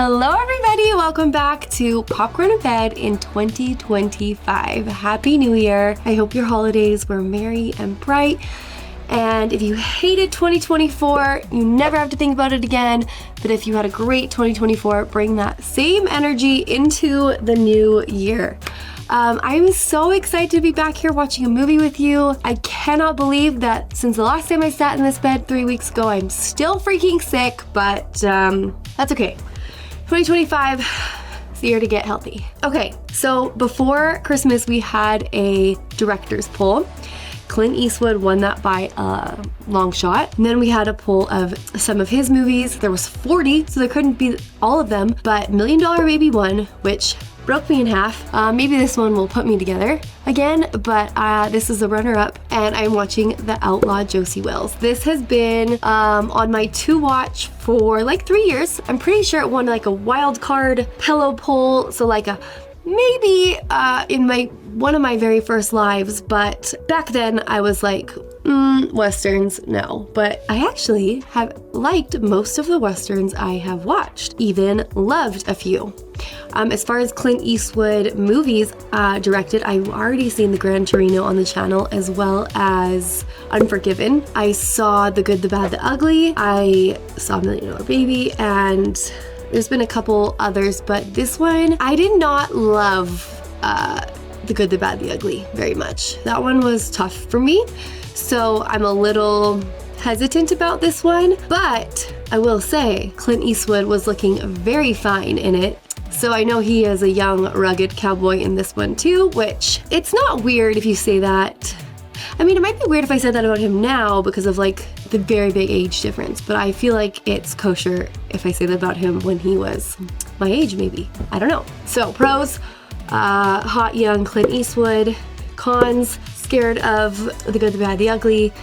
Hello everybody, welcome back to Popcorn in Bed in 2025. Happy New Year. I hope your holidays were merry and bright. And if you hated 2024, you never have to think about it again. But if you had a great 2024, bring that same energy into the new year. I'm so excited to be back here watching a movie with you. I cannot believe that since the last time I sat in this bed 3 weeks ago, I'm still freaking sick, but that's okay. 2025 is the year to get healthy. Okay, so before Christmas, we had a director's poll. Clint Eastwood won that by a long shot. And then we had a poll of some of his movies. There was 40, so there couldn't be all of them, but Million Dollar Baby won, which broke me in half. Maybe this one will put me together again, but this is a runner-up, and I'm watching The Outlaw Josey Wales. This has been on my to-watch for like 3 years. I'm pretty sure it won like a wild card pillow poll, so like a maybe in one of my very first lives, but back then I was like, Westerns, no. But I actually have liked most of the Westerns I have watched, even loved a few. As far as Clint Eastwood movies directed, I've already seen The Gran Torino on the channel, as well as Unforgiven. I saw The Good, the Bad, the Ugly. I saw Million Dollar Baby, and there's been a couple others, but this one, I did not love The Good, the Bad, the Ugly very much. That one was tough for me, so I'm a little hesitant about this one, but I will say Clint Eastwood was looking very fine in it. So I know he is a young, rugged cowboy in this one too, which it's not weird if you say that. I mean, it might be weird if I said that about him now because of like the very big age difference, but I feel like it's kosher if I say that about him when he was my age, maybe. I don't know. So pros, hot young Clint Eastwood. Cons, scared of The Good, the Bad, the Ugly.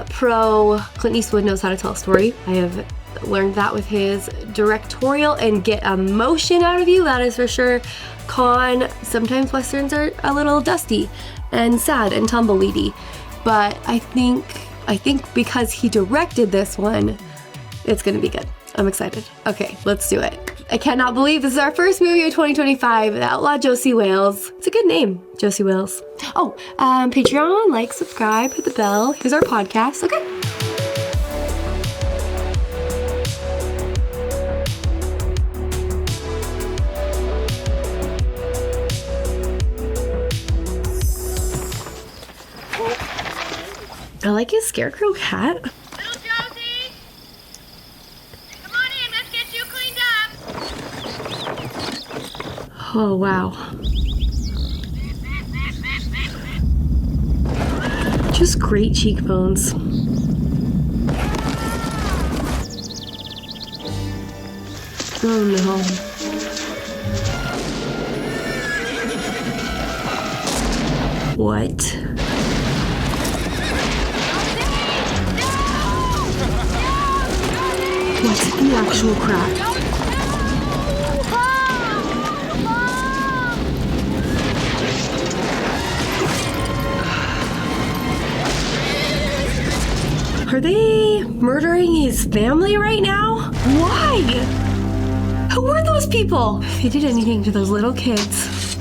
Pro, Clint Eastwood knows how to tell a story. I have learned that with his directorial and get emotion out of you, that is for sure. Con, sometimes Westerns are a little dusty and sad and tumbleweedy, but I think because he directed this one, it's gonna be good. I'm excited. Okay, let's do it. I cannot believe this is our first movie of 2025, The Outlaw Josey Wales. It's a good name, Josey Wales. Oh, Patreon, like, subscribe, hit the bell. Here's our podcast, okay? I like his scarecrow hat. Little Josie! Come on in, let's get you cleaned up! Oh, wow. Just great cheekbones. Oh no. What? What the actual crap? Are they murdering his family right now? Why? Who were those people? If they did anything to those little kids.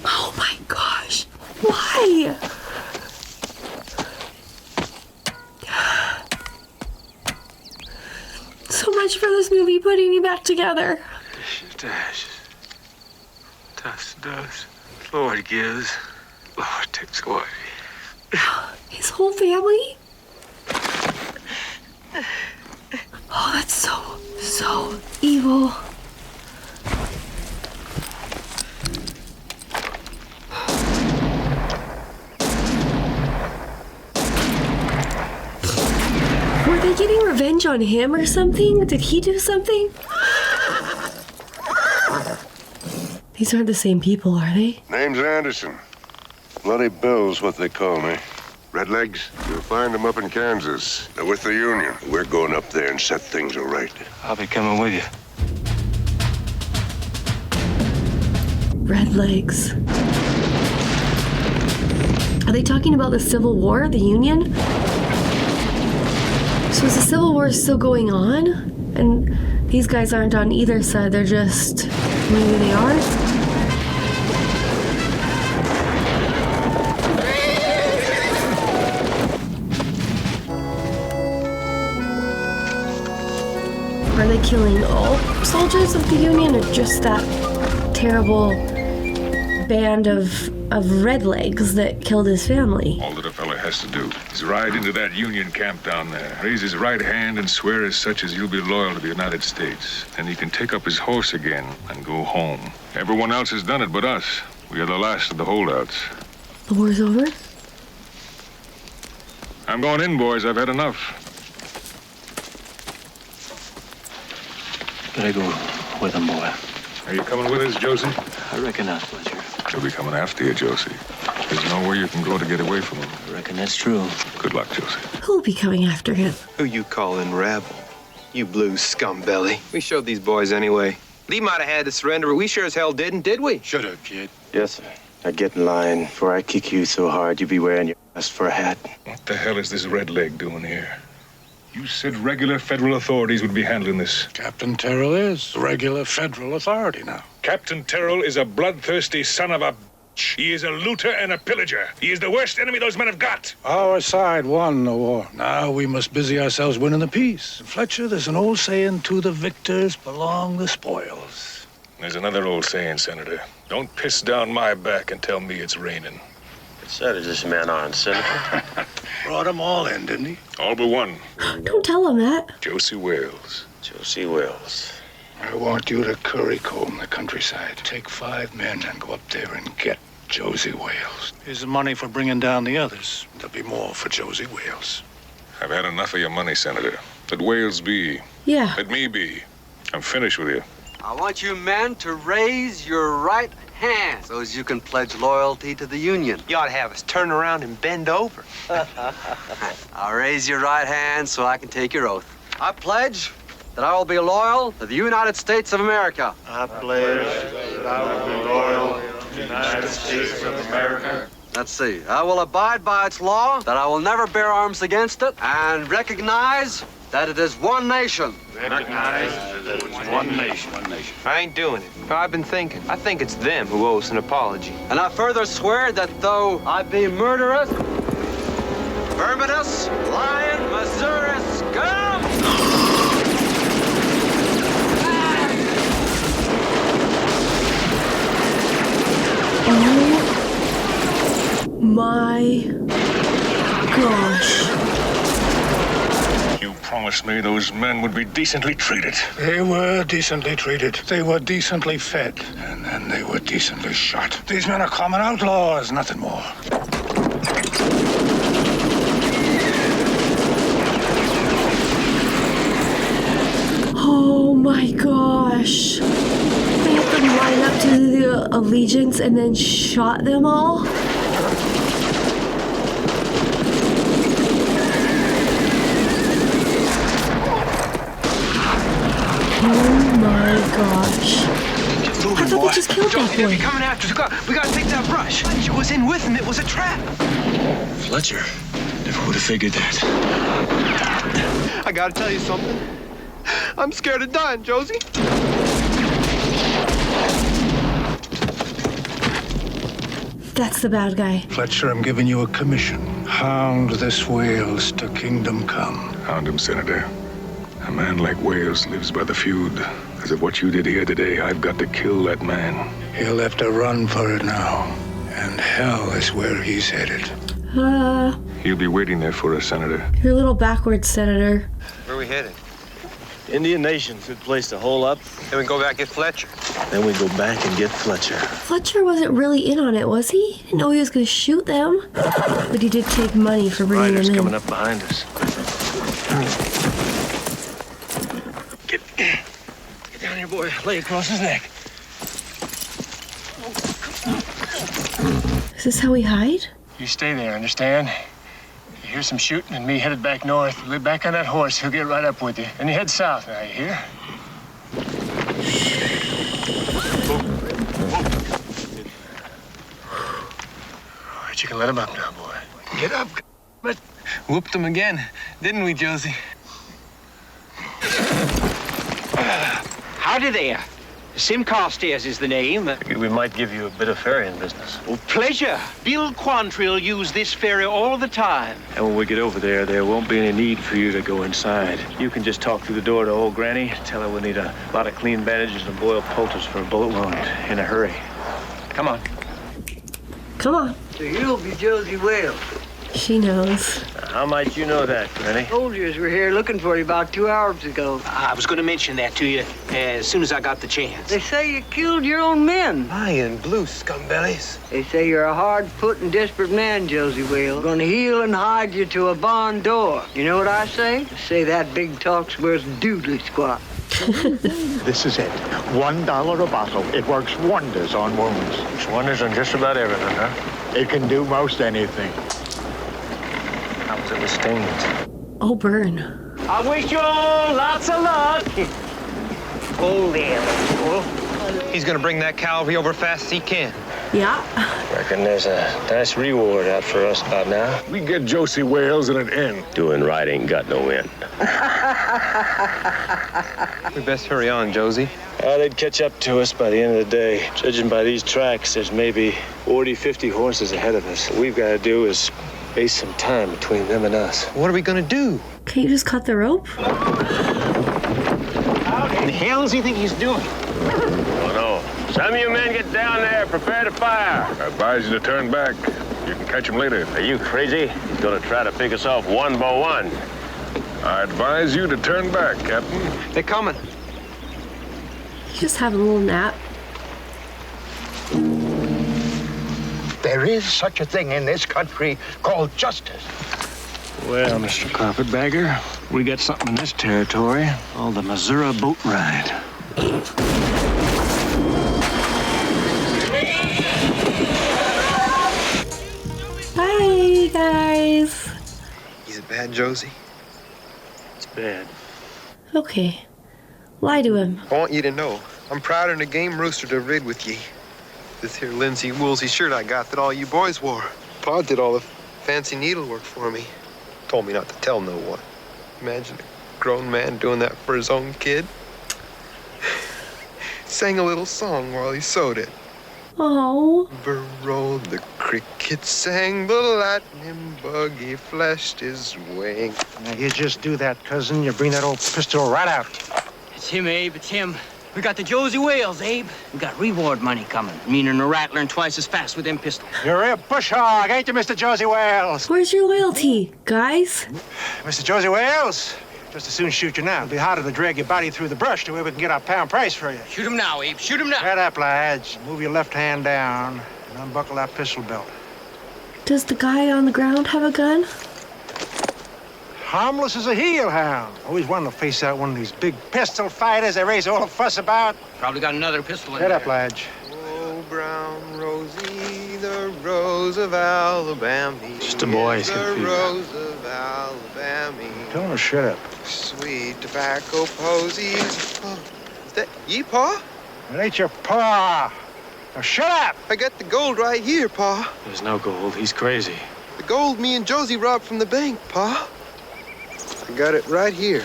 Oh my gosh. Why? So much for this movie putting me back together. Ashes to ashes. Dust to dust. Lord gives, Lord takes away. His whole family? Oh, that's so evil. Were they getting revenge on him or something? Did he do something? These aren't the same people, are they? Name's Anderson. Bloody Bill's what they call me. Redlegs, you'll find them up in Kansas. They're with the Union. We're going up there and set things right. I'll be coming with you. Redlegs. Are they talking about the Civil War, the Union? So is the Civil War still going on? And these guys aren't on either side, they're just, maybe they are? Are they killing all soldiers of the Union or just that terrible band of redlegs that killed his family? All that a fella has to do is ride into that Union camp down there, raise his right hand and swear as such as you'll be loyal to the United States. Then he can take up his horse again and go home. Everyone else has done it but us. We are the last of the holdouts. The war's over? I'm going in, boys. I've had enough. Gotta go with him, boy. Are you coming with us, Josey? I reckon not, Fletcher. He'll be coming after you, Josey. There's nowhere you can go to get away from him. I reckon that's true. Good luck, Josey. Who'll be coming after him? Who you calling rebel? You blue scumbelly. We showed these boys anyway. Lee might have had to surrender, but we sure as hell didn't, did we? Shut up, kid. Yes, sir. Now get in line before I kick you so hard you be wearing your ass for a hat. What the hell is this red leg doing here? You said regular federal authorities would be handling this. Captain Terrell is regular federal authority now. Captain Terrell is a bloodthirsty son of a bitch. He is a looter and a pillager. He is the worst enemy those men have got. Our side won the war. Now we must busy ourselves winning the peace. Fletcher, there's an old saying, to the victors belong the spoils. There's another old saying, Senator. Don't piss down my back and tell me it's raining. So does this man on, Senator? Brought them all in, didn't he? All but one. Don't tell him that. Josey Wales. Josey Wales. I want you to curry comb the countryside. Take 5 men and go up there and get Josey Wales. Here's the money for bringing down the others. There'll be more for Josey Wales. I've had enough of your money, Senator. Let Wales be. Yeah. Let me be. I'm finished with you. I want you men to raise your right hand so as you can pledge loyalty to the Union. You ought to have us turn around and bend over. I'll raise your right hand so I can take your oath. I pledge that I will be loyal to the United States of America. I pledge that I will be loyal to the United States of America. Let's see. I will abide by its law, that I will never bear arms against it, and recognize that it is one nation. Recognize that it's one nation. One nation. I ain't doing it. I've been thinking. I think it's them who owe us an apology. And I further swear that though I be murderous, verminous, lying, Missouri scum, Oh my gosh. You promised me those men would be decently treated. They were decently treated. They were decently fed. And then they were decently shot. These men are common outlaws, nothing more. Oh my gosh. They had them line up to the allegiance and then shot them all? Oh my gosh. I thought they just killed that They'll be boy. coming after us. We gotta take that brush. Fletcher was in with him. It was a trap. Fletcher. Never would have figured that. I gotta tell you something. I'm scared of dying, Josey. That's the bad guy. Fletcher, I'm giving you a commission. Hound this Wales to kingdom come. Hound him, Senator. A man like Wales lives by the feud. Because of what you did here today, I've got to kill that man. He'll have to run for it now. And hell is where he's headed. He'll be waiting there for us, Senator. You're a little backwards, Senator. Where are we headed? Indian Nation's a good place to hole up. Then we go back and get Fletcher. Then we go back and get Fletcher. Fletcher wasn't really in on it, was he? Didn't know he was gonna shoot them. But he did take money for bringing Riders them in. coming up behind us. Get down here, boy. Lay across his neck. Is this how we hide? You stay there, understand? You hear some shooting and me headed back north. You live back on that horse, he'll get right up with you. And you head south now, you hear? All right, you can let him up now, boy. Get up. But whooped him again, didn't we, Josie? Howdy there. Sim Carstairs is the name. We might give you a bit of ferrying business. Oh, pleasure. Bill Quantrill used this ferry all the time. And when we get over there won't be any need for you to go inside. You can just talk through the door to old Granny, tell her we need a lot of clean bandages and boiled poultice for a bullet wound in a hurry. Come on. Come on. So you'll be Josey Wales. She knows. How might you know that, Granny? Soldiers were here looking for you about 2 hours ago. I was going to mention that to you as soon as I got the chance. They say you killed your own men. Lying blue scumbellies. They say you're a hard-put and desperate man, Josey Wales. Gonna heel and hide you to a barn door. You know what I say? I say that big talk's worth doodly squat. This is it. $1 a bottle. It works wonders on wounds. Works wonders on just about everything, huh? It can do most anything. How was it with stains? Oh, burn. I wish you all lots of luck. Oh, there, fool. He's gonna bring that cavalry over fast as he can. Yeah. Reckon there's a nice reward out for us about now. We get Josey Wales at an end. Doing right ain't got no end. We best hurry on, Josie. They'd catch up to us by the end of the day. Judging by these tracks, there's maybe 40, 50 horses ahead of us. What we've got to do is space some time between them and us. What are we gonna do? Can't you just cut the rope? How in the hell does he think he's doing? Oh, no. Some of you men get down there. Prepare to fire. I advise you to turn back. You can catch him later. Are you crazy? He's gonna try to pick us off one by one. I advise you to turn back, Captain. They're coming. You just have a little nap. There is such a thing in this country called justice. Well, Mr. Carpetbagger, we got something in this territory called the Missouri Boat Ride. Bye, guys. Is it bad, Josie? It's bad. Okay. Lie to him. I want you to know, I'm proud of the game rooster to rid with ye. This here linsey woolsey shirt I got that all you boys wore. Pa did all the fancy needlework for me. Told me not to tell no one. Imagine a grown man doing that for his own kid. Sang a little song while he sewed it. Oh. Over rolled the cricket, sang the lightning bug, he flashed his wing. Now, you just do that, cousin. You bring that old pistol right out. It's him, Abe. It's him. We got the Josey Wales, Abe. We got reward money coming. Meaning a rattling twice as fast with them pistols. You're a bush hog, ain't you, Mr. Josey Wales? Where's your loyalty, guys? Mr. Josey Wales? Just as soon shoot you now. It'll be harder to drag your body through the brush to where we can get our pound price for you. Shoot him now, Abe. Shoot him now. Right up, lads. Move your left hand down and unbuckle that pistol belt. Does the guy on the ground have a gun? Harmless as a heel hound. Always wanted to face out one of these big pistol fighters they raise all the fuss about. Probably got another pistol in Head there. up, lad. Oh, brown Rosie, the rose of Alabama. Just a boy, he's the confused. rose of Alabama. Tell him to shut up. Sweet tobacco posies. Oh, is that ye, Pa? It ain't your paw. Now shut up! I got the gold right here, Pa. There's no gold. He's crazy. The gold me and Josie robbed from the bank, Pa. I got it right here.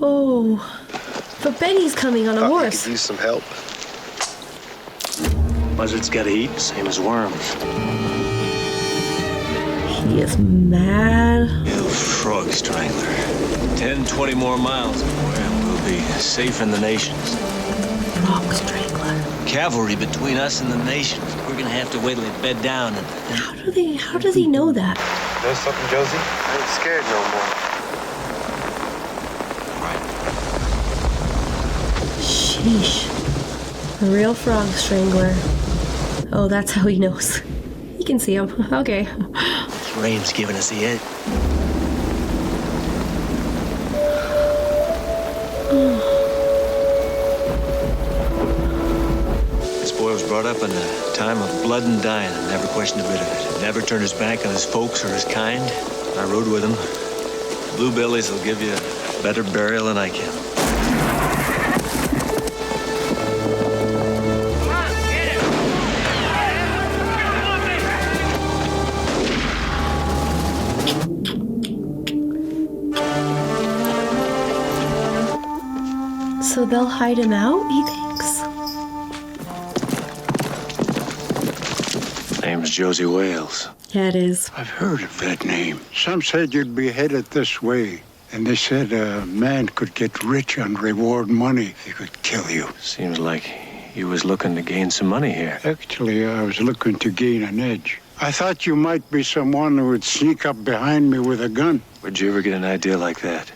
Oh. But Benny's coming on a Thought you horse. could use some help. Buzzards gotta eat, same as worms. He is mad. You frog strangler. 10, 20 more miles and we'll be safe in the nations. Frog strangler. Cavalry between us and the nations. We're gonna have to wait till they bed down and How does he know that? Know something, Josie? I ain't scared no more. Sheesh. A real frog strangler. Oh, that's how he knows. You can see him. Okay. rain's giving us the edge. This boy was brought up in a time of blood and dying and never questioned a bit of it. Never turned his back on his folks or his kind. I rode with him. Bluebellies will give you a better burial than I can. So they'll hide him out, he thinks? Name's Josey Wales. Yeah, it is. I've heard of that name. Some said you'd be headed this way. And they said a man could get rich on reward money if he could kill you. Seems like you was looking to gain some money here. Actually, I was looking to gain an edge. I thought you might be someone who would sneak up behind me with a gun. Where'd you ever get an idea like that?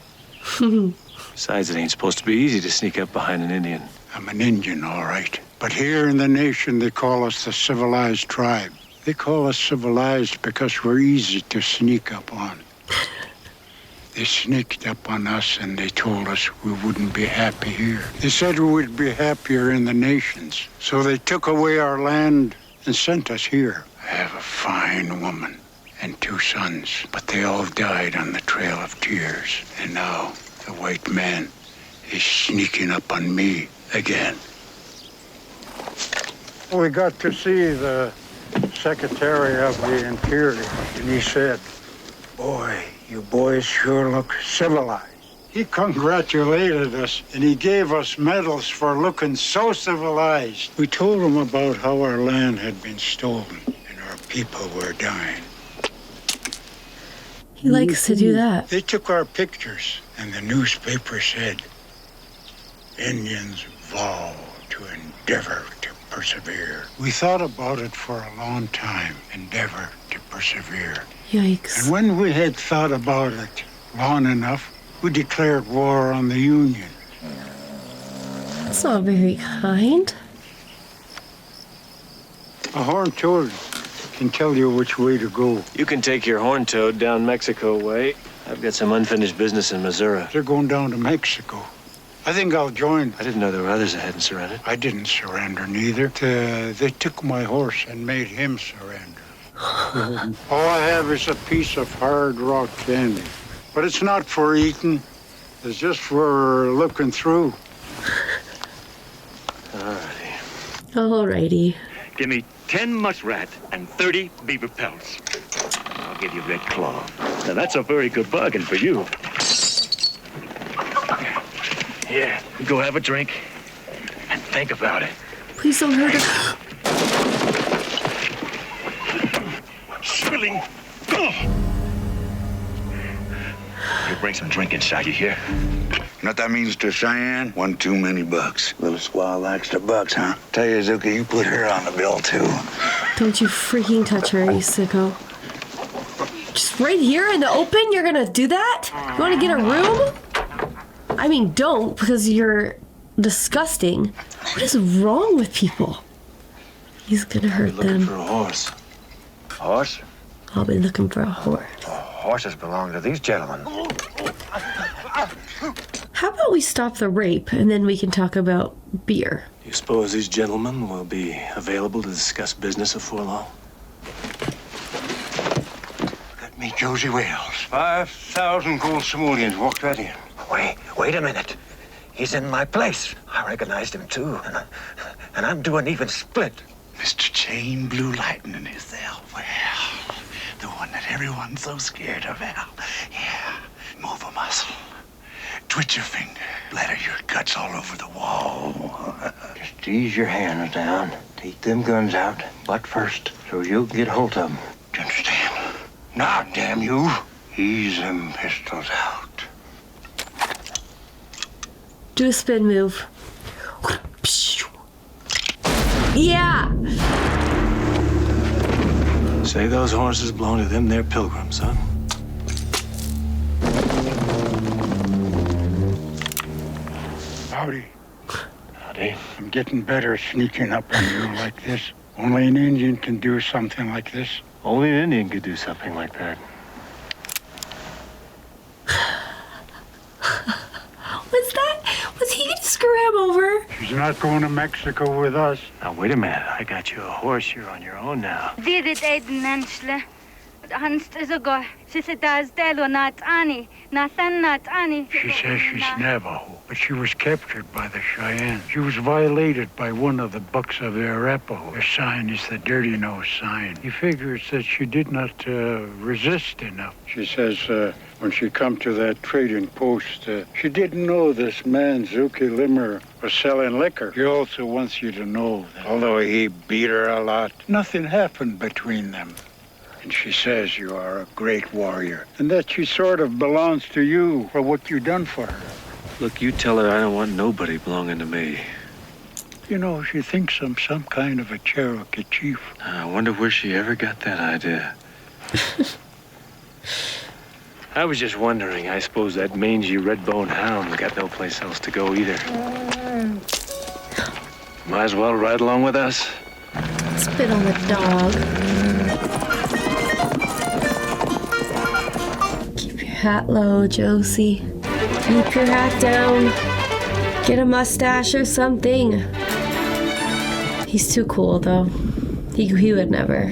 Besides, it ain't supposed to be easy to sneak up behind an Indian. I'm an Indian, all right. But here in the nation, they call us the civilized tribe. They call us civilized because we're easy to sneak up on. They sneaked up on us and they told us we wouldn't be happy here. They said we would be happier in the nations. So they took away our land and sent us here. I have a fine woman and 2 sons, but they all died on the Trail of Tears. And now the white man is sneaking up on me again. We got to see the Secretary of the Interior, and he said, "Boy, you boys sure look civilized." He congratulated us, and he gave us medals for looking so civilized. We told him about how our land had been stolen and our people were dying. He likes to do that. They took our pictures, and the newspaper said, "Indians vow to endeavor to persevere." We thought about it for a long time, endeavor to persevere. Yikes. And when we had thought about it long enough, we declared war on the Union. That's not very kind. A horned toad can tell you which way to go. You can take your horned toad down Mexico way. I've got some unfinished business in Missouri. They're going down to Mexico. I think I'll join. I didn't know there were others that hadn't surrendered. I didn't surrender neither. They took my horse and made him surrender. All I have is a piece of hard rock candy. But it's not for eating. It's just for looking through. Alrighty. Give me 10 muskrat and 30 beaver pelts. I'll give you red claw. Now, that's a very good bargain for you. Here, go have a drink and think about it. Please don't hurt her. Spilling. You bring some drink inside, you hear? You know what that means to Cheyenne? One too many bucks. Little squaw likes the bucks, huh? Tell you, Zuki, you put her on the bill, too. Don't you freaking touch her, you sicko. Just right here in the open, you're gonna do that? You wanna get a room? I mean, don't, because you're disgusting. What is wrong with people? He's gonna hurt them. Looking for a horse. Horse? I'll be looking for a horse. Horses belong to these gentlemen. How about we stop the rape and then we can talk about beer? You suppose these gentlemen will be available to discuss business before long? Let me, Josey Wales. 5,000 gold simoleons walked right in. Wait a minute. He's in my place. I recognized him, too. And I'm doing even split. Mr. Chain Blue Lightning is there. Well, the one that everyone's so scared of, Al. Yeah, move a muscle. Twitch your finger. Bladder your guts all over the wall. Just ease your hands down. Take them guns out, butt first, so you'll get hold of them. Do you understand? Now, damn you, ease them pistols out. Do a spin move. Yeah! Say those horses belong to them, they're pilgrims, huh? Howdy. Howdy. I'm getting better at sneaking up on you like this. Only an Indian can do something like this. Only an Indian could do something like that. Was he gonna screw him over? She's not going to Mexico with us. Now, wait a minute. I got you a horse. You're on your own now. Dit het eten mensle. She says she's Navajo, but she was captured by the Cheyenne. She was violated by one of the bucks of the Arapaho. Their sign is the dirty nose sign. He figures that she did not resist enough. She says when she come to that trading post, she didn't know this man, Zuki Limmer, was selling liquor. He also wants you to know that although he beat her a lot, nothing happened between them. And she says you are a great warrior, and that she sort of belongs to you for what you done for her. Look, you tell her I don't want nobody belonging to me. You know, she thinks I'm some kind of a Cherokee chief. I wonder where she ever got that idea. I was just wondering. I suppose that mangy red-boned hound's got no place else to go either. Might as well ride along with us. Spit on the dog. Keep your hat low, Josie. Keep your hat down. Get a mustache or something. He's too cool, though. He would never.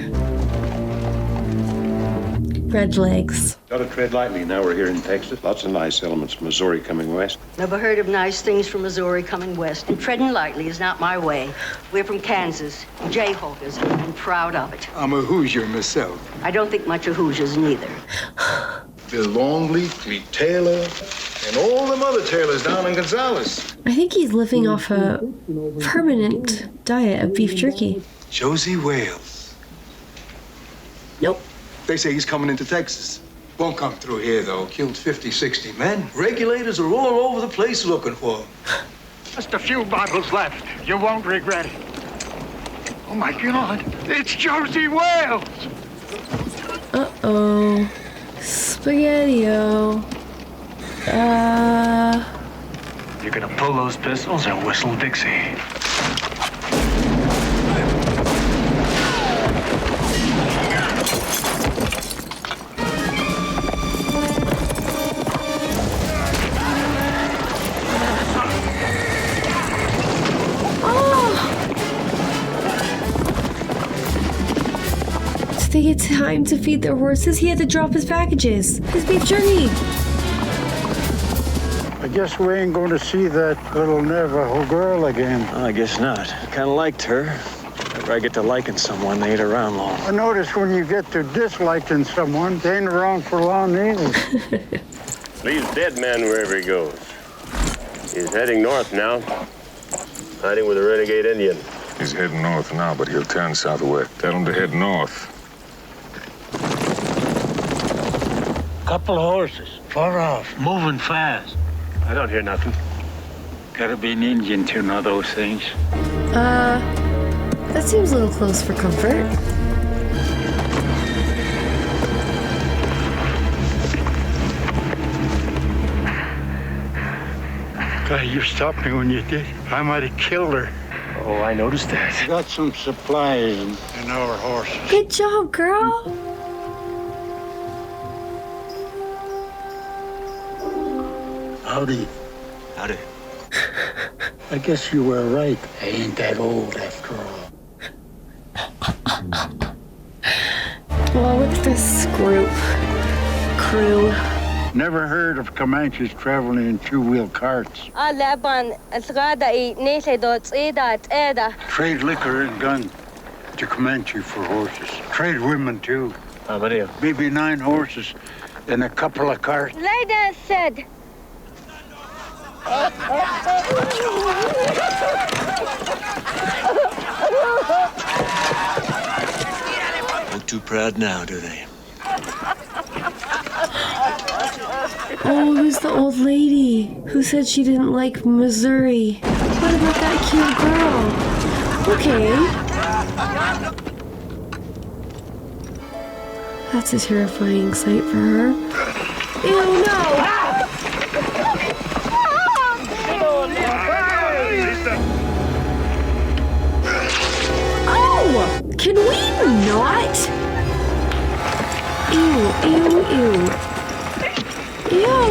Red legs. Gotta tread lightly now we're here in Texas. Lots of nice elements from Missouri coming west. Never heard of nice things from Missouri coming west. And treading lightly is not my way. We're from Kansas, Jayhawkers, and proud of it. I'm a Hoosier myself. I don't think much of Hoosiers neither. Bill Longleaf, Meat Taylor, and all them other Taylors down in Gonzales. I think he's living off a permanent diet of beef jerky. Josey Wales. Nope. They say he's coming into Texas. Won't come through here, though. Killed 50, 60 men. Regulators are all over the place looking for him. Just a few bottles left. You won't regret it. Oh, my God. It's Josey Wales! Uh-oh. Spaghetti-o. You're gonna pull those pistols and whistle Dixie. They get time to feed their horses. He had to drop his packages. His beef jerky. I guess we ain't going to see that little Navajo girl again. I guess not. I kind of liked her. Whenever I get to liking someone, they ain't around long. I notice when you get to disliking someone, they ain't around for long either. Leaves dead men wherever he goes. He's heading north now. Hiding with a renegade Indian. He's heading north now, but he'll turn southwest. Tell him to head north. Couple of horses, far off, moving fast. I don't hear nothing. Gotta be an Indian to know those things. That seems a little close for comfort. God, you stopped me when you did. I might have killed her. Oh, I noticed that. We got some supplies in our horses. Good job, girl. Howdy. Howdy. I guess you were right. I ain't that old after all. Well, with this crew. Never heard of Comanches traveling in two-wheel carts. Trade liquor and guns to Comanche for horses. Trade women, too. How many of them? Maybe 9 horses and a couple of carts. Lady said. Look too proud now, do they? Oh, who's the old lady who said she didn't like Missouri? What about that cute girl? Okay. That's a terrifying sight for her. Ew, no! Oh! Can we not? Ew, ew, ew. Ew!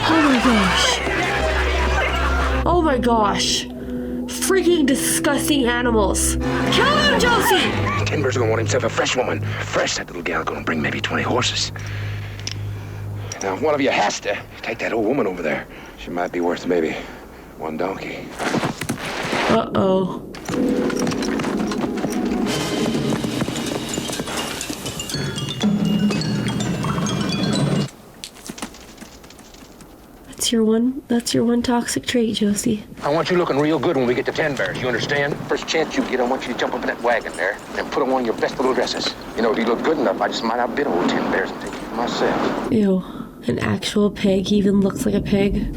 Oh my gosh. Oh my gosh. freaking disgusting animals. Kill them, Josey! Denver's gonna want himself a fresh woman. Fresh, that little gal gonna bring maybe 20 horses. Now, one of you has to take that old woman over there. She might be worth maybe 1 donkey. Uh-oh. That's your one toxic trait, Josey. I want you looking real good when we get to 10 Bears, you understand? First chance you get, I want you to jump up in that wagon there and put on one of your best little dresses. You know, if you look good enough, I just might outbid old 10 Bears and take you for myself. Ew. An actual pig. He even looks like a pig.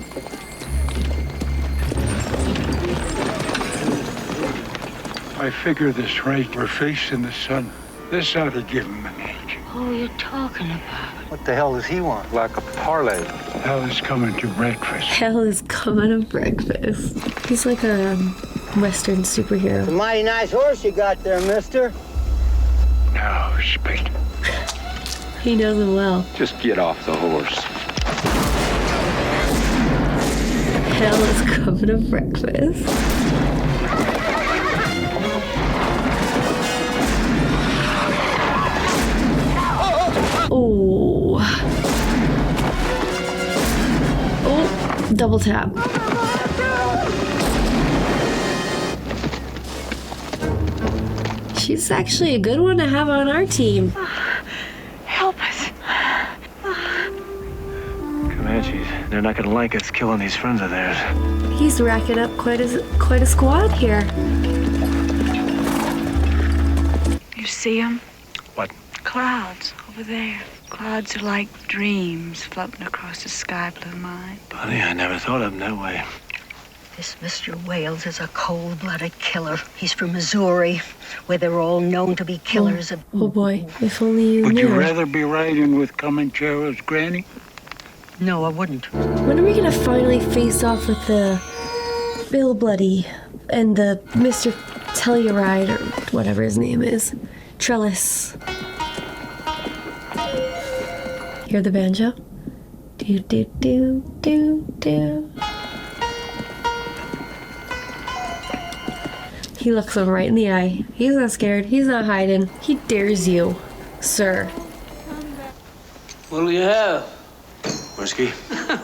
I figure this right. We're facing the sun. This ought to give him an edge. Who are you talking about? What the hell does he want? Like a parlay. Hell is coming to breakfast. Hell is coming to breakfast. He's like a Western superhero. It's a mighty nice horse you got there, mister. Now, spit. He knows him well. Just get off the horse. Hell is coming to breakfast. Oh. Oh, double tap. She's actually a good one to have on our team. Help us. Comanches, they're not gonna like us killing these friends of theirs. He's racking up quite a squad here. You see them? What? Clouds over there. Clouds are like dreams floating across the sky blue mine. Funny, I never thought of them that way. This Mr. Wales is a cold-blooded killer. He's from Missouri, where they're all known to be killers of... Oh boy, if only you Would knew. you rather be riding with Comanchero's granny? No, I wouldn't. When are we gonna finally face off with the Bill Bloody and the Mr. Telluride, or whatever his name is? Trellis. Hear the banjo? Do, do, do, do, do. He looks him right in the eye. He's not scared. He's not hiding. He dares you, sir. What'll you have? Whiskey?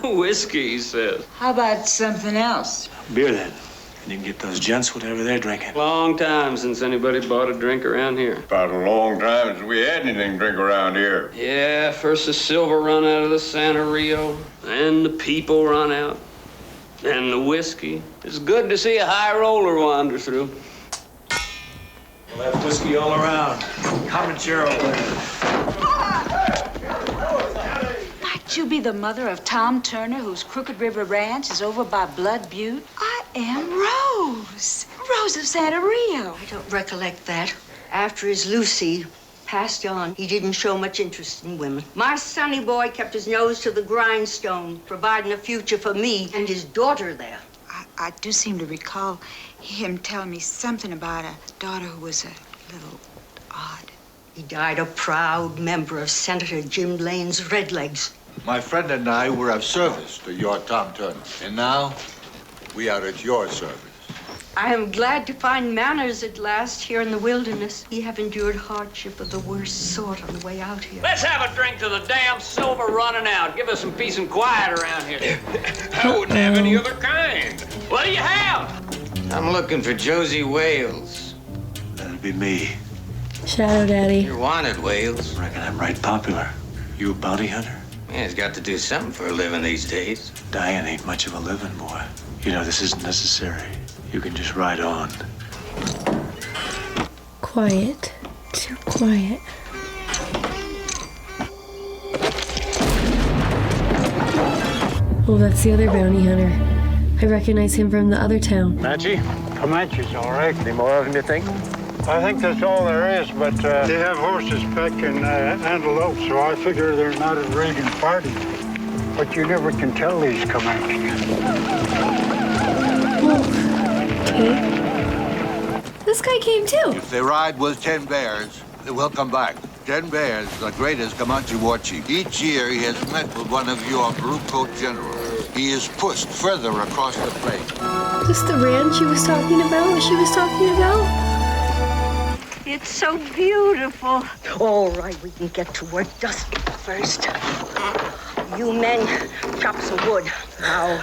Whiskey, he says. How about something else? Beer, then. And you can get those gents whatever they're drinking. Long time since anybody bought a drink around here. About a long time since we had anything to drink around here. Yeah, first the silver run out of the Santa Rio, then the people run out, then the whiskey. It's good to see a high roller wander through. We'll have whiskey all around. Comanchero. Might you be the mother of Tom Turner, whose Crooked River Ranch is over by Blood Butte? I am Rose. Rose of Santa Rio. I don't recollect that. After his Lucy passed on, he didn't show much interest in women. My sonny boy kept his nose to the grindstone, providing a future for me and his daughter there. I do seem to recall him telling me something about a daughter who was a little odd. He died a proud member of Senator Jim Lane's Redlegs. My friend and I were of service to your Tom Turner, and now we are at your service. I am glad to find manners at last here in the wilderness. We have endured hardship of the worst sort on the way out here. Let's have a drink to the damn silver running out. Give us some peace and quiet around here. I wouldn't have any other kind. What do you have? I'm looking for Josey Wales. That'd be me. Shadow Daddy. You're wanted, Wales. Reckon I'm right popular. You a bounty hunter? Yeah, he's got to do something for a living these days. Dying ain't much of a living, boy. You know, this isn't necessary. You can just ride on. Quiet. Too quiet. Oh, that's the other bounty hunter. I recognize him from the other town. Comanche? Comanche's all right. Any more of them, you think? I think that's all there is, but they have horses pecking antelope, so I figure they're not a raiding party. But you never can tell these Comanches. Okay. This guy came too. If they ride with 10 bears, they will come back. 10 bears, the greatest Comanche war chief. Each year he has met with one of your blue coat generals. he is pushed further across the plain. Is this the ranch she was talking about? What she was talking about? It's so beautiful. All right, we can get to work dusting first. You men, chop some wood. Now,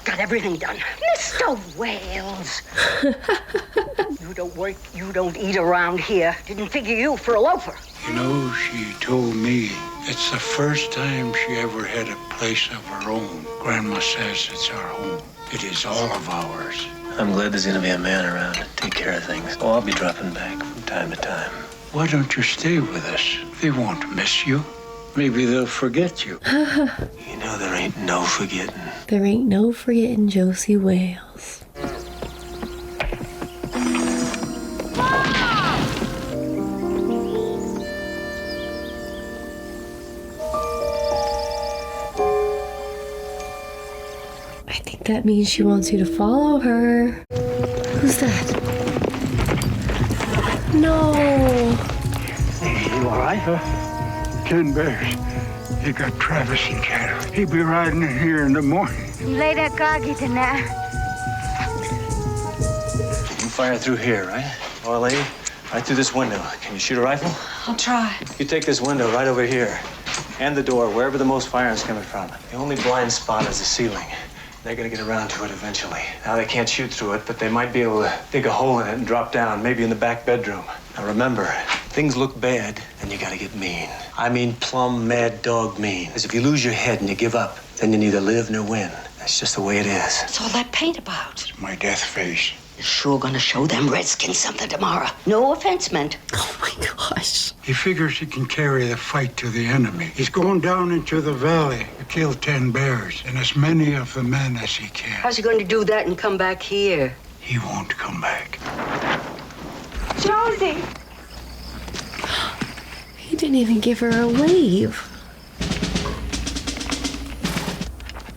got everything done. Mr. Wales. You don't work, you don't eat around here. Didn't figure you for a loafer. You know, she told me it's the first time she ever had a place of her own. Grandma says it's our home. It is all of ours. I'm glad there's gonna be a man around to take care of things. Oh, I'll be dropping back from time to time. Why don't you stay with us? They won't miss you. Maybe they'll forget you. You know there ain't no forgetting. There ain't no forgetting Josey Wales. I think that means she wants you to follow her. Who's that? No. You all right, huh? 10 bears. They got Travis and cattle. He'll be riding in here in the morning. You lay that goggy tonight. You fire through here, right? Oh, lady, right through this window. Can you shoot a rifle? I'll try. You take this window right over here, and the door, wherever the most fire is coming from. The only blind spot is the ceiling. They're gonna get around to it eventually. Now they can't shoot through it, but they might be able to dig a hole in it and drop down, maybe in the back bedroom. Now remember, things look bad, and you gotta get mean. I mean plumb mad dog mean. Because if you lose your head and you give up, then you neither live nor win. That's just the way it is. What's all that paint about? It's my death face. You're sure gonna show them Redskins something tomorrow. No offense meant. Oh my gosh. He figures he can carry the fight to the enemy. He's going down into the valley to kill 10 bears and as many of the men as he can. How's he going to do that and come back here? He won't come back. Josie! He didn't even give her a wave.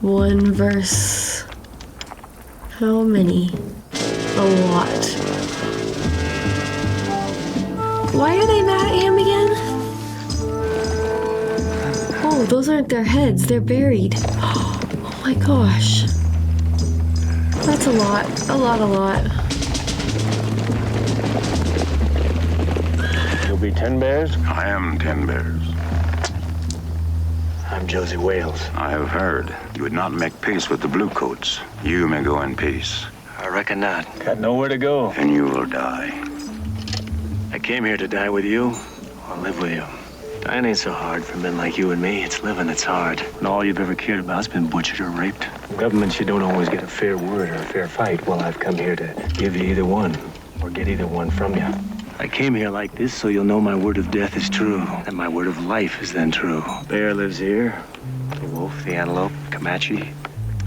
1 verse. How many? A lot. Why are they mad at him again? Oh, those aren't their heads. They're buried. Oh my gosh. That's a lot. A lot. You'll be 10 bears? I am 10 bears. I'm Josey Wales. I have heard you would not make peace with the bluecoats. You may go in peace. I reckon not. Got nowhere to go. And you will die. I came here to die with you or live with you. Dying ain't so hard for men like you and me. It's living that's hard. When all you've ever cared about's been butchered or raped. From governments, you don't always get a fair word or a fair fight. Well, I've come here to give you either one or get either one from you. I came here like this so you'll know my word of death is true, and my word of life is then true. Bear lives here, the wolf, the antelope, Comanche,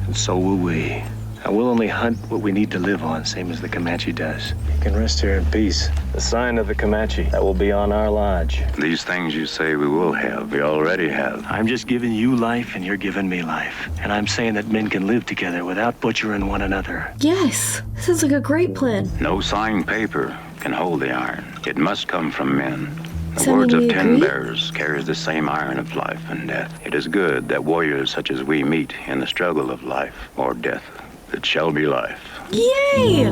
and so will we. Now, we'll only hunt what we need to live on, same as the Comanche does. You can rest here in peace. The sign of the Comanche, that will be on our lodge. These things you say we will have, we already have. I'm just giving you life, and you're giving me life. And I'm saying that men can live together without butchering one another. Yes. This sounds like a great plan. No signed paper can hold the iron. It must come from men. The So words we of 10 agree? bears carries the same iron of life and death. It is good that warriors such as we meet in the struggle of life or death. It shall be life. Yay!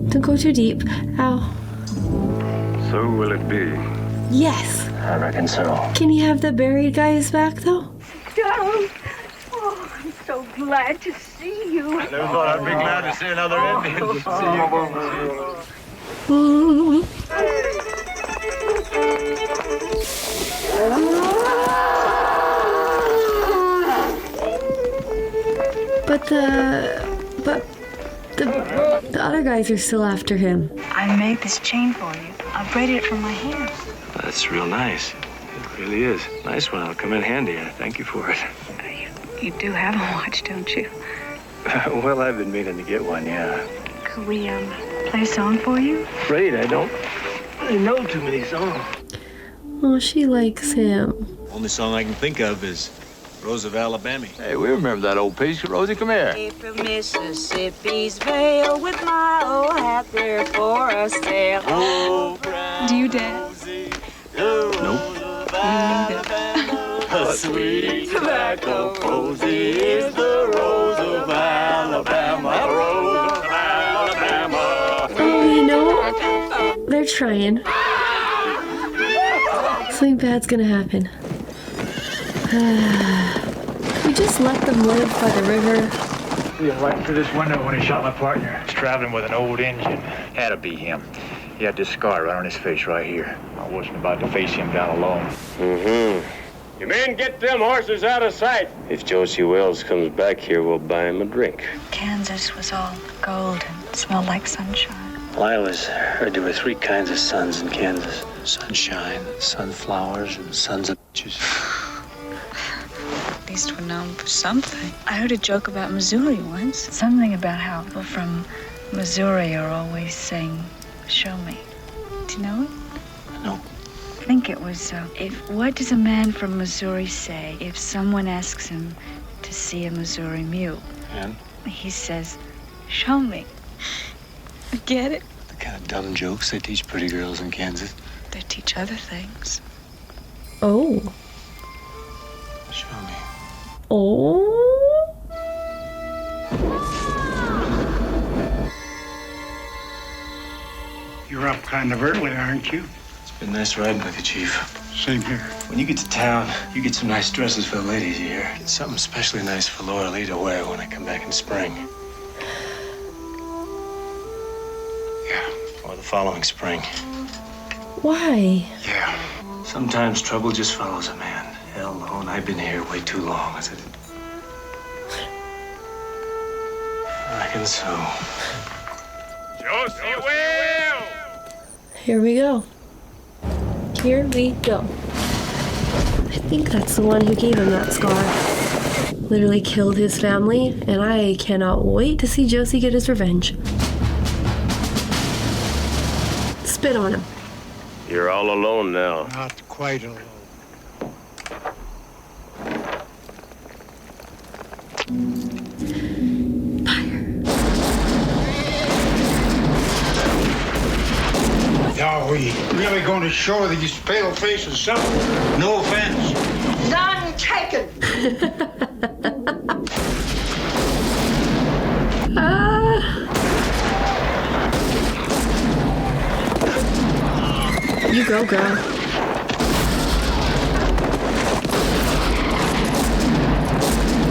Don't go too deep. Ow. So will it be. Yes. I reckon so. Can you have the buried guys back, though? Don't. Oh, I'm so glad to see you. I never thought I'd be glad to see another Indian. But the other guys are still after him. I made this chain for you. I braided it from my hair. That's real nice. It really is. Nice one. I'll come in handy. I thank you for it. You do have a watch, don't you? Well, I've been meaning to get one, yeah. Could we, play a song for you? Afraid I don't really know too many songs. Oh, she likes him. Only song I can think of is Rose of Alabama. Hey, we remember that old piece. Rosie, come here. From Mississippi's Vale with my old hat there for a sail. Oh, Brown. Do you dance? Nope. A sweet tobacco posy is the rose of Alabama, rose of Alabama. Oh, you know, they're trying. Something bad's gonna happen. We just let them live by the river. See him right through this window when he shot my partner. He's traveling with an old engine. Had to be him. He had this scar right on his face right here. I wasn't about to face him down alone. Mm-hmm. You men get them horses out of sight. If Josey Wales comes back here, we'll buy him a drink. Kansas was all gold and smelled like sunshine. Well, I always heard there were 3 kinds of suns in Kansas. Sunshine, sunflowers, and sons of bitches. At least we're known for something. I heard a joke about Missouri once. Something about how people from Missouri are always saying, "Show me." Do you know it? No. I think it was, what does a man from Missouri say if someone asks him to see a Missouri mule? And? He says, "Show me." Get it? The kind of dumb jokes they teach pretty girls in Kansas. They teach other things. Oh. Show me. Oh. You're up kind of early, aren't you? It's been nice riding with you, Chief. Same here. When you get to town, you get some nice dresses for the ladies here. Get something especially nice for Laura Lee to wear when I come back in spring. Yeah. Or the following spring. Why? Yeah. Sometimes trouble just follows a man. Hell, Lone, I've been here way too long. I said, I reckon so. Josey Wales! Here we go. Here we go. I think that's the one who gave him that scar. Literally killed his family, and I cannot wait to see Josey get his revenge. Spit on him. You're all alone now. Not quite alone. Are we really going to show these pale faces something? No offense. None taken. You go, girl.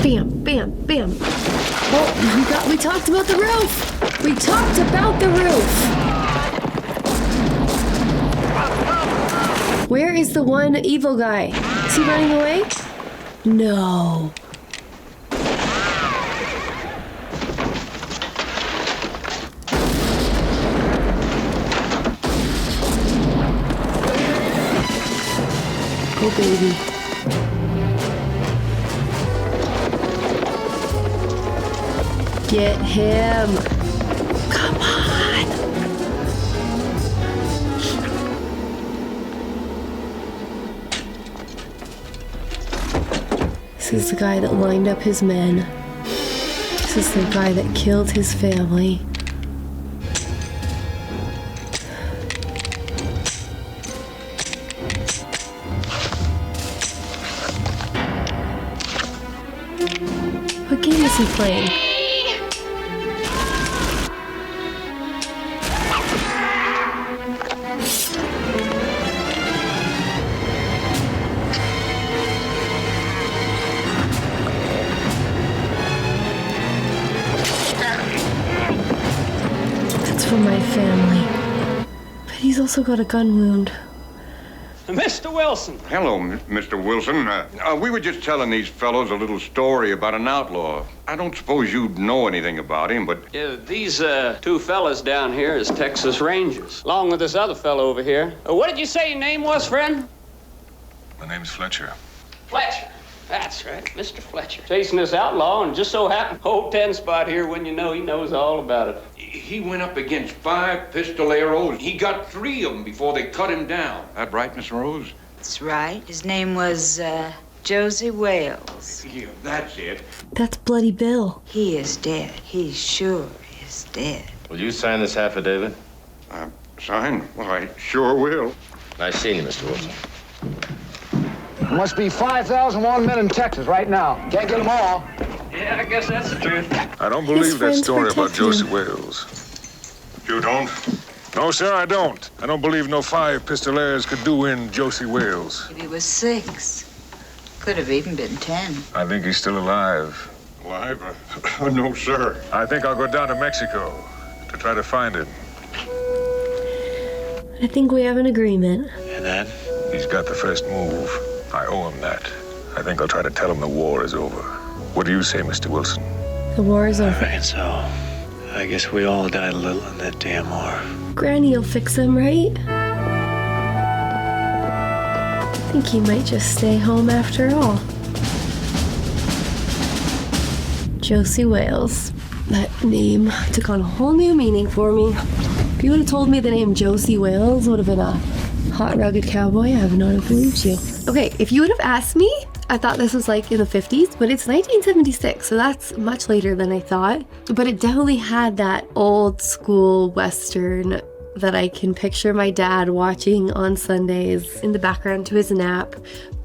Bam, bam, bam. Oh, we talked about the roof. We talked about the roof. Where is the one evil guy? Is he running away? No. Oh, baby. Get him. Come on. This is the guy that lined up his men. This is the guy that killed his family. What game is he playing? That's for my family. But he's also got a gun wound. Mr. Wilson. Hello, Mr. Wilson. We were just telling these fellows a little story about an outlaw. I don't suppose you know anything about him, but... Yeah, these 2 fellas down here is Texas Rangers, along with this other fellow over here. What did you say your name was, friend? My name's Fletcher. Fletcher. That's right, Mr. Fletcher. Chasing this outlaw, and just so happened, old 10 spot here, when you know, he knows all about it. He went up against 5 pistol arrows. He got 3 of them before they cut him down. That right, Miss Rose? That's right. His name was, Josey Wales. Yeah, that's it. That's Bloody Bill. He is dead. He sure is dead. Will you sign this affidavit? Sign? Well, I sure will. Nice seeing you, Mr. Wilson. There must be 5,001 men in Texas right now. Can't get them all. Yeah, I guess that's the truth. I don't believe that story about Josey Wales. You don't? No, sir, I don't. I don't believe no 5 pistoleros could do in Josey Wales. Maybe it was 6. Could have even been 10. I think he's still alive. Alive? No, sir. I think I'll go down to Mexico to try to find him. I think we have an agreement. And that? He's got the first move. I owe him that. I think I'll try to tell him the war is over. What do you say, Mr. Wilson? The war is over. I reckon so. I guess we all died a little in that damn war. Granny will fix him, right? I think he might just stay home after all. Josey Wales. That name took on a whole new meaning for me. If you would have told me the name Josey Wales would have been a hot, rugged cowboy, I would not have believed you. Okay, if you would have asked me, I thought this was like in the 50s, but it's 1976, so that's much later than I thought. But it definitely had that old school Western that I can picture my dad watching on Sundays in the background to his nap.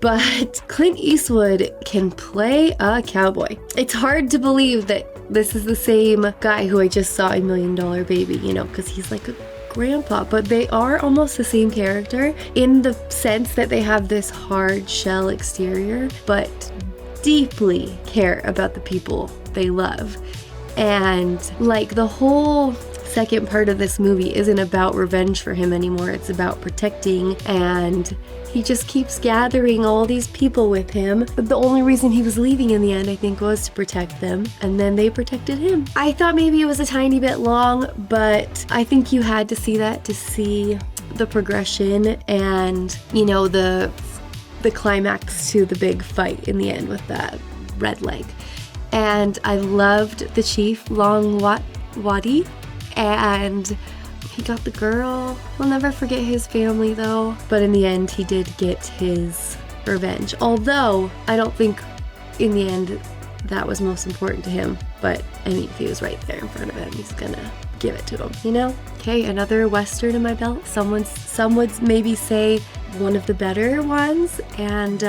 But Clint Eastwood can play a cowboy. It's hard to believe that this is the same guy who I just saw in $1 Million Baby, you know, because he's like a grandpa, but they are almost the same character in the sense that they have this hard shell exterior, but deeply care about the people they love. And like the whole second part of this movie isn't about revenge for him anymore. It's about protecting, and he just keeps gathering all these people with him. But the only reason he was leaving in the end, I think, was to protect them, and then they protected him. I thought maybe it was a tiny bit long, but I think you had to see that to see the progression and, you know, the climax to the big fight in the end with that red leg. And I loved the chief, Long Wadi, and he got the girl. I'll never forget his family though, but in the end he did get his revenge. Although I don't think in the end that was most important to him, but I mean, if he was right there in front of him, he's gonna give it to him, you know? Okay, another Western in my belt. Some would maybe say one of the better ones, and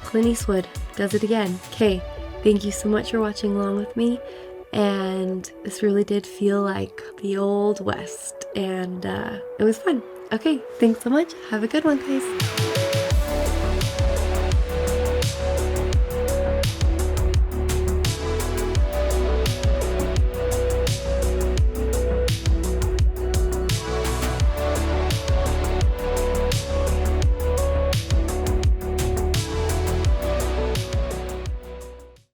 Clint Eastwood does it again. Okay, thank you so much for watching along with me. And this really did feel like the old West, and it was fun. Okay, thanks so much. Have a good one, guys.